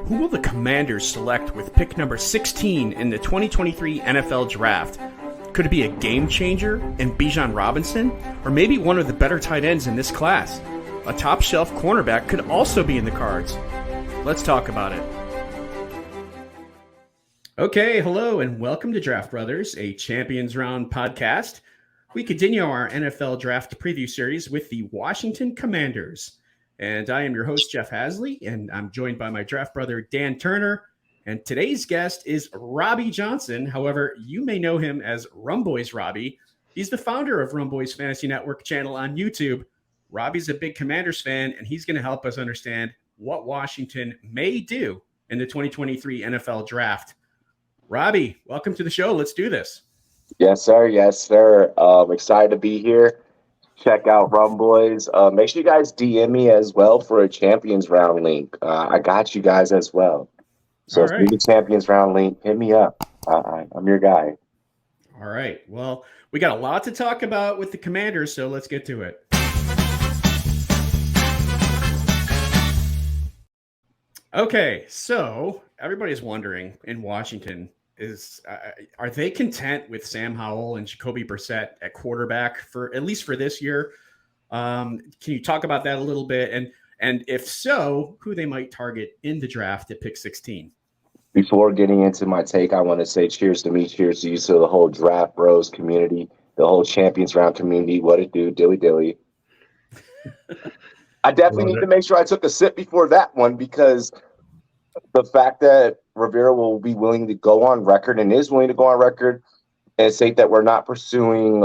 Who will the Commanders select with pick number 16 in the 2023 NFL Draft? Could it be a game changer in Bijan Robinson? Or maybe one of the better tight ends in this class? A top-shelf cornerback could also be in the cards. Let's talk about it. Okay, hello, and welcome to Draft Brothers, a Champions Round podcast. We continue our NFL Draft preview series with the Washington Commanders. And I am your host, Jeff Hasley, and I'm joined by my draft brother, Dan Turner. And today's guest is Robbie Johnson. However, you may know him as Rumboys Robbie. He's the founder of Rumboys Fantasy Network channel on YouTube. Robbie's a big Commanders fan, and he's going to help us understand what Washington may do in the 2023 NFL Draft. Robbie, welcome to the show. Let's do this. Yes, sir. Yes, sir. Excited to be here. Check out Rumboys. Make sure you guys DM me as well for a Champions Round link. I got you guys as well. So if you need a Champions Round link, hit me up. I'm your guy. All right. Well, we got a lot to talk about with the Commanders, so let's get to it. Okay, so everybody's wondering in Washington, are they content with Sam Howell and Jacoby Brissett at quarterback for at least for this year? Can you talk about that a little bit? And if so, who they might target in the draft at pick 16? Before getting into my take, I want to say cheers to me, cheers to you, to the whole Draft Bros community, the whole Champions Round community. What it do, dilly. I definitely need to make sure I took a sip before that one, because the fact that Rivera will be willing to go on record and is willing to go on record and say that we're not pursuing,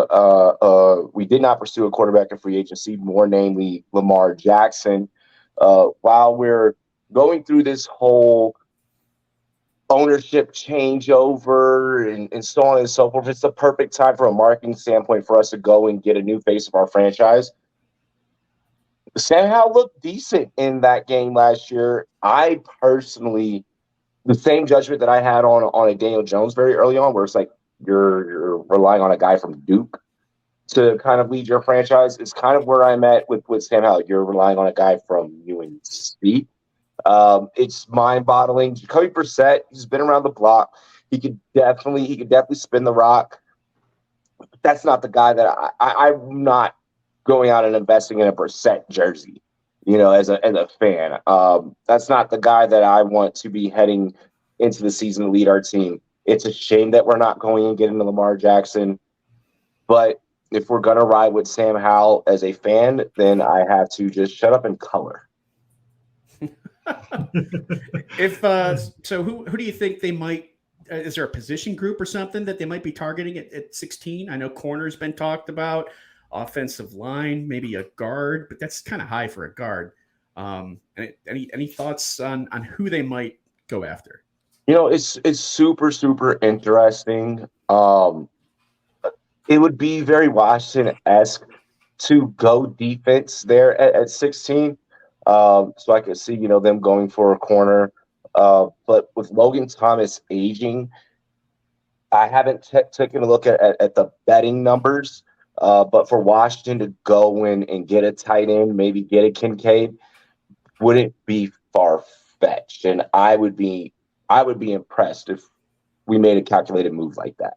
we did not pursue a quarterback in free agency, more namely Lamar Jackson, while we're going through this whole ownership changeover and so on and so forth. It's the perfect time from a marketing standpoint for us to go and get a new face of our franchise. Sam Howell looked decent in that game last year. I personally, the same judgment that I had on a Daniel Jones very early on, where it's like you're relying on a guy from Duke to kind of lead your franchise, is kind of where I'm at with Sam Howell. You're relying on a guy from UNC. It's mind-boggling. Jacoby Brissett, he's been around the block. He could definitely spin the rock. But that's not the guy that I'm not going out and investing in a Brissett jersey, as a fan. That's not the guy that I want to be heading into the season to lead our team. It's a shame that we're not going and getting to Lamar Jackson. But if we're going to ride with Sam Howell as a fan, then I have to just shut up and color. So who do you think they might is there a position group or something that they might be targeting at 16? I know corner's been talked about. Offensive line, maybe a guard, but that's kind of high for a guard. Any thoughts on who they might go after? It's super, super interesting. It would be very Washington-esque to go defense there at 16. So I could see, them going for a corner. But with Logan Thomas aging, I haven't taken a look at the betting numbers. But for Washington to go in and get a tight end, maybe get a Kincaid, wouldn't be far-fetched. And I would be impressed if we made a calculated move like that.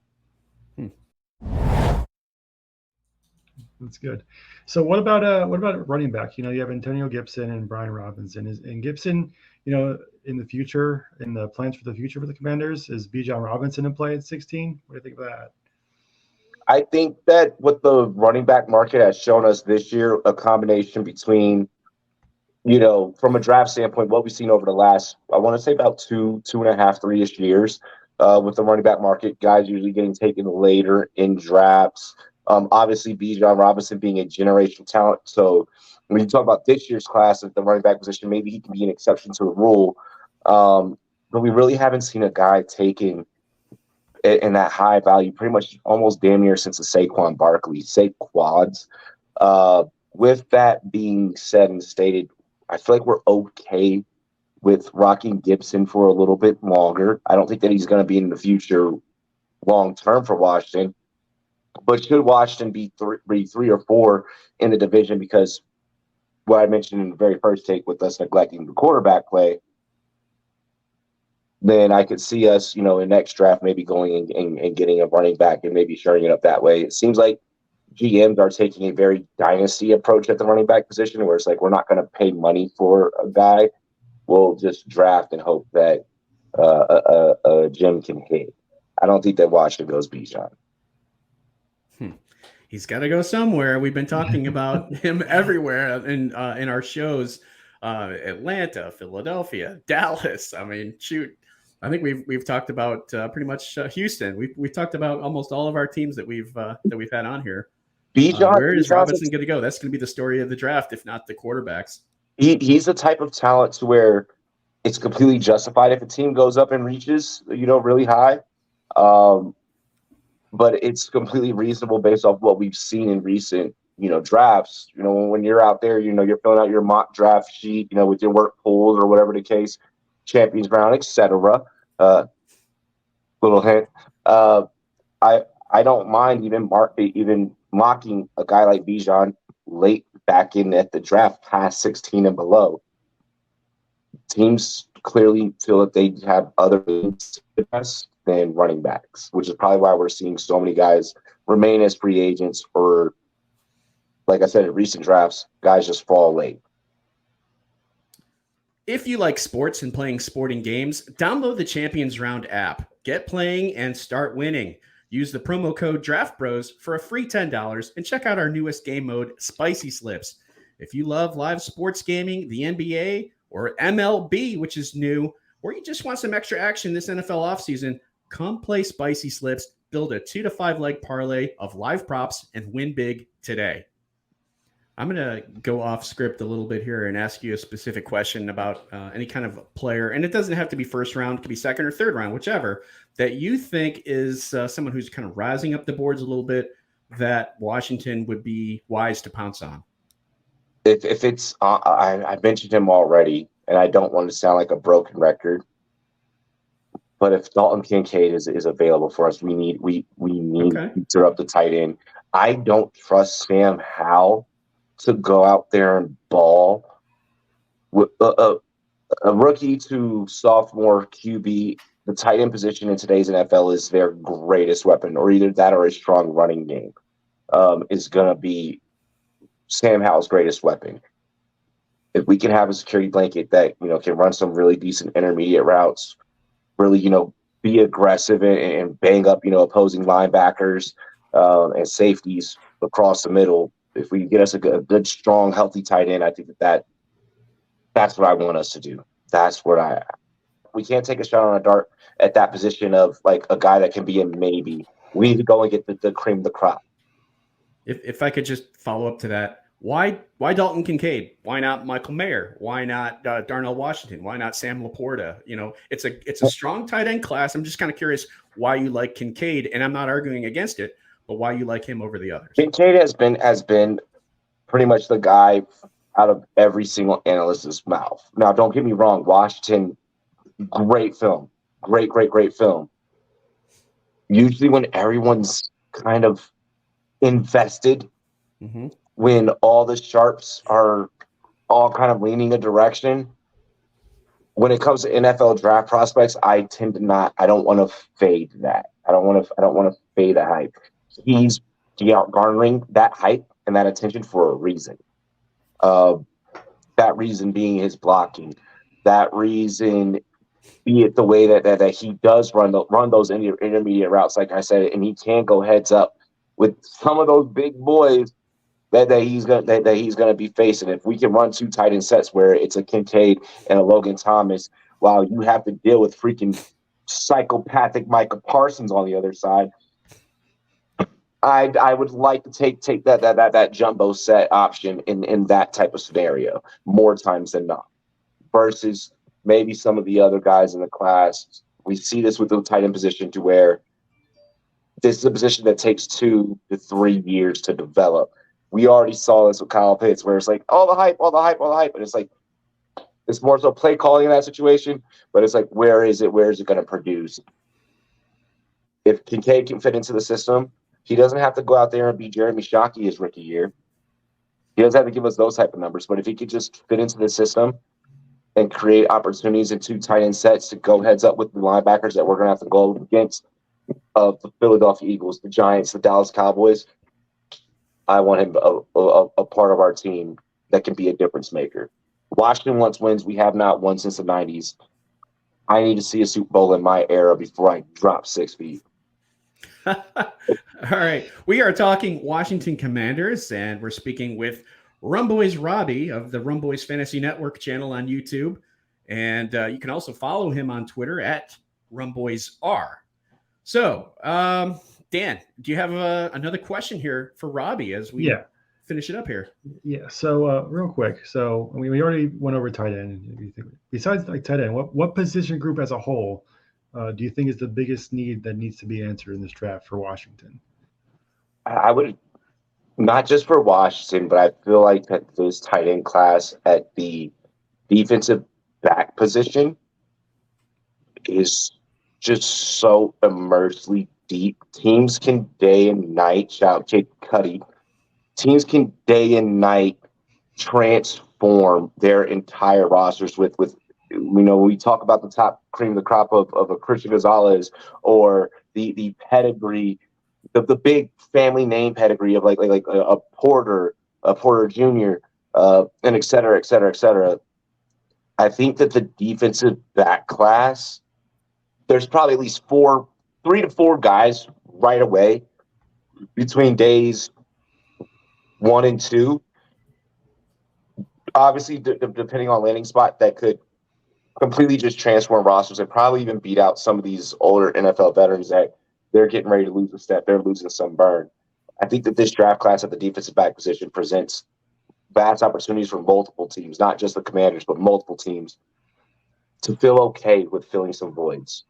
That's good. So what about running back? You have Antonio Gibson and Brian Robinson. And Gibson, in the future, in the plans for the future for the Commanders, is Bijan Robinson in play at 16? What do you think of that? I think that what the running back market has shown us this year, a combination between, from a draft standpoint, what we've seen over the last, I want to say about 2.5, 3-ish years with the running back market, guys usually getting taken later in drafts. Obviously, Bijan Robinson being a generational talent. So when you talk about this year's class at the running back position, maybe he can be an exception to the rule. But we really haven't seen a guy taken in that high value, pretty much almost damn near since the Saquon Barkley, Saquads. With that being said and stated, I feel like we're okay with rocking Gibson for a little bit longer. I don't think that he's going to be in the future long term for Washington. But should Washington be three or four in the division, because what I mentioned in the very first take with us neglecting the quarterback play, then I could see us, in next draft maybe going and getting a running back and maybe sharing it up that way. It seems like GMs are taking a very dynasty approach at the running back position, where it's like we're not going to pay money for a guy. We'll just draft and hope that Jim Kincaid. I don't think that Washington goes Bijan. He's got to go somewhere. We've been talking about him everywhere in our shows. Atlanta, Philadelphia, Dallas. I mean, shoot. I think we've talked about pretty much Houston. We've talked about almost all of our teams that we've had on here. Where is Robinson going to go? That's going to be the story of the draft, if not the quarterbacks. He's the type of talent to where it's completely justified if a team goes up and reaches, really high. But it's completely reasonable based off what we've seen in recent, drafts. When you're out there, you're filling out your mock draft sheet, with your work pools or whatever the case, champions round, etc. Little hint. I don't mind even mocking a guy like Bijan late back in at the draft, past 16 and below. Teams clearly feel that they have other things to address than running backs, which is probably why we're seeing so many guys remain as free agents, or, like I said, in recent drafts, guys just fall late. If you like sports and playing sporting games, download the Champions Round app. Get playing and start winning. Use the promo code DraftBros for a free $10 and check out our newest game mode, Spicy Slips. If you love live sports gaming, the NBA, or MLB, which is new, or you just want some extra action this NFL offseason, come play Spicy Slips, build a 2 to 5 leg parlay of live props, and win big today. I'm going to go off script a little bit here and ask you a specific question about any kind of player, and it doesn't have to be first round, it could be second or third round, whichever, that you think is someone who's kind of rising up the boards a little bit that Washington would be wise to pounce on. If it's, I mentioned him already, and I don't want to sound like a broken record, but if Dalton Kincaid is available for us, we need to throw up the tight end. I don't trust Sam Howell to go out there and ball with a rookie to sophomore QB. The tight end position in today's NFL is their greatest weapon, or either that or a strong running game is going to be Sam Howell's greatest weapon. If we can have a security blanket that, can run some really decent intermediate routes, really, be aggressive and bang up, opposing linebackers and safeties across the middle. If we get us a good, strong, healthy tight end, I think that's what I want us to do. That's what we can't take a shot on a dart at that position of like a guy that can be a maybe. We need to go and get the cream of the crop. If I could just follow up to that, why Dalton Kincaid? Why not Michael Mayer? Why not Darnell Washington? Why not Sam Laporta? It's a strong tight end class. I'm just kind of curious why you like Kincaid, and I'm not arguing against it, but why you like him over the others. Kincaid has been pretty much the guy out of every single analyst's mouth. Now, don't get me wrong, Washington, great film, great film. Usually, when everyone's kind of invested. Mm-hmm. When all the sharps are all kind of leaning a direction, when it comes to NFL draft prospects, I don't want to fade that. I don't want to fade a hype. He's garnering that hype and that attention for a reason. That reason being his blocking. That reason be it the way that he does run those intermediate routes, like I said, and he can go heads up with some of those big boys that he's gonna be facing. If we can run two tight end sets where it's a Kincaid and a Logan Thomas, while you have to deal with freaking psychopathic Micah Parsons on the other side, I would like to take that jumbo set option in that type of scenario more times than not, versus maybe some of the other guys in the class. We see this with the tight end position to where this is a position that takes 2 to 3 years to develop. We already saw this with Kyle Pitts, where it's like all the hype, and it's like it's more so play calling in that situation. But it's like, where is it? Where is it going to produce? If Kincaid can fit into the system, he doesn't have to go out there and be Jeremy Shockey his rookie year. He doesn't have to give us those type of numbers. But if he could just fit into the system, and create opportunities in 2 tight end sets to go heads up with the linebackers that we're going to have to go against the Philadelphia Eagles, the Giants, the Dallas Cowboys. I want him a part of our team that can be a difference maker. Washington wants wins. We have not won since the 90s. I need to see a Super Bowl in my era before I drop 6 feet. All right. We are talking Washington Commanders, and we're speaking with Rumboys Robbie of the Rumboys Fantasy Network channel on YouTube. And you can also follow him on Twitter at RumboysR. So, Dan, do you have another question here for Robbie as we finish it up here? Yeah. So real quick. So we already went over tight end. Besides like tight end, what position group as a whole do you think is the biggest need that needs to be answered in this draft for Washington? I would, not just for Washington, but I feel like that this tight end class at the defensive back position is just so immersely deep. Teams can day and night, shout Jake Cuddy, teams can day and night transform their entire rosters with we talk about the top cream of the crop of a Christian Gonzalez or the pedigree, the big family name pedigree of like a Porter Jr., and et cetera, et cetera, et cetera. I think that the defensive back class, there's probably at least 3 to 4 guys right away between days 1 and 2. Obviously, depending on landing spot, that could completely just transform rosters and probably even beat out some of these older NFL veterans that they're getting ready to lose a step. They're losing some burn. I think that this draft class at the defensive back position presents vast opportunities for multiple teams, not just the Commanders, but multiple teams to feel okay with filling some voids.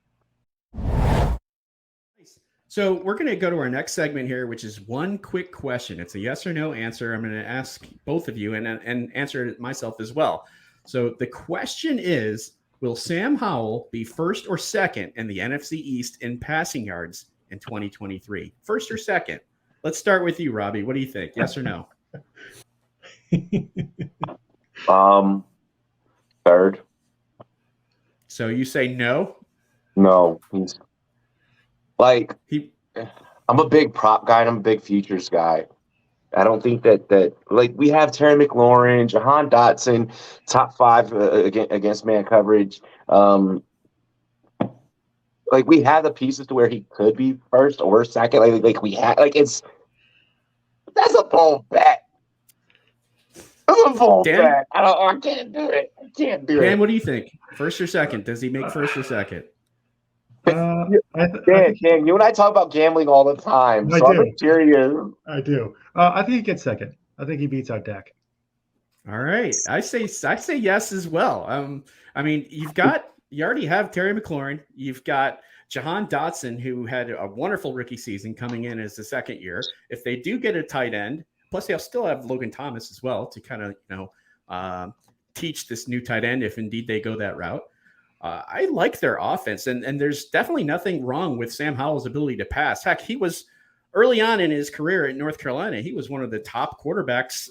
So we're going to go to our next segment here, which is one quick question. It's a yes or no answer. I'm going to ask both of you and answer it myself as well. So the question is, will Sam Howell be first or second in the NFC East in passing yards in 2023? First or second? Let's start with you, Robbie. What do you think? Yes or no? Third. So you say no? No. He's I'm a big prop guy and I'm a big futures guy. I don't think that we have Terry McLaurin, Jahan Dotson, top 5 against man coverage. We have the pieces to where he could be first or second. That's a bold bet. That's a bold bet. I can't do it. Dan, what do you think? First or second? Does he make first or second? Dan, you and I talk about gambling all the time. I'm curious. I do. I think he gets second. I think he beats out Dak. All right. I say yes as well. I mean, you already have Terry McLaurin. You've got Jahan Dotson, who had a wonderful rookie season coming in as the second year. If they do get a tight end, plus they'll still have Logan Thomas as well to kind of, teach this new tight end if indeed they go that route. I like their offense, and there's definitely nothing wrong with Sam Howell's ability to pass. Heck, he was early on in his career at North Carolina. He was one of the top quarterbacks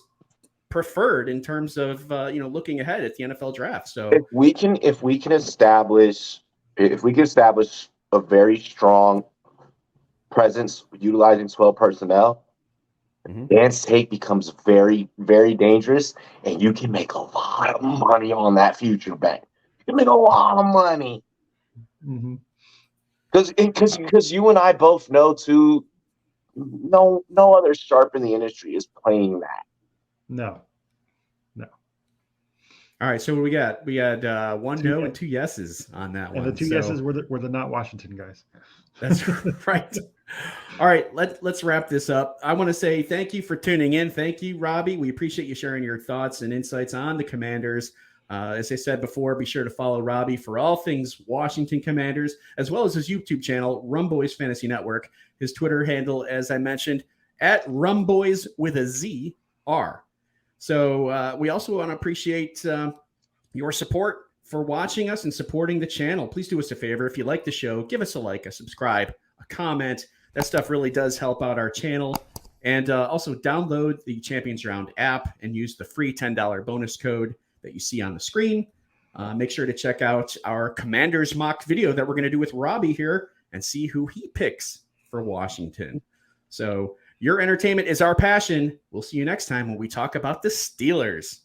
preferred in terms of looking ahead at the NFL draft. So if we can establish a very strong presence utilizing 12 personnel, Dan's take becomes very, very dangerous, and you can make a lot of money on that future bet. You make a lot of money. Because you and I both know too, no other sharp in the industry is playing that. No. All right, so what we got? We had 1 no and 2 yeses on that one. And the 2 yeses were the not Washington guys. That's right. All right, let's wrap this up. I want to say thank you for tuning in. Thank you, Robbie. We appreciate you sharing your thoughts and insights on the Commanders. As I said before, be sure to follow Robbie for all things Washington Commanders, as well as his YouTube channel, Rumboys Fantasy Network. His Twitter handle, as I mentioned, at Rumboys with a Z R. So we also want to appreciate your support for watching us and supporting the channel. Please do us a favor. If you like the show, give us a like, a subscribe, a comment. That stuff really does help out our channel. And also download the Champions Round app and use the free $10 bonus code that you see on the screen. Make sure to check out our Commanders mock video that we're going to do with Robbie here and see who he picks for Washington. So your entertainment is our passion. We'll see you next time when we talk about the Steelers.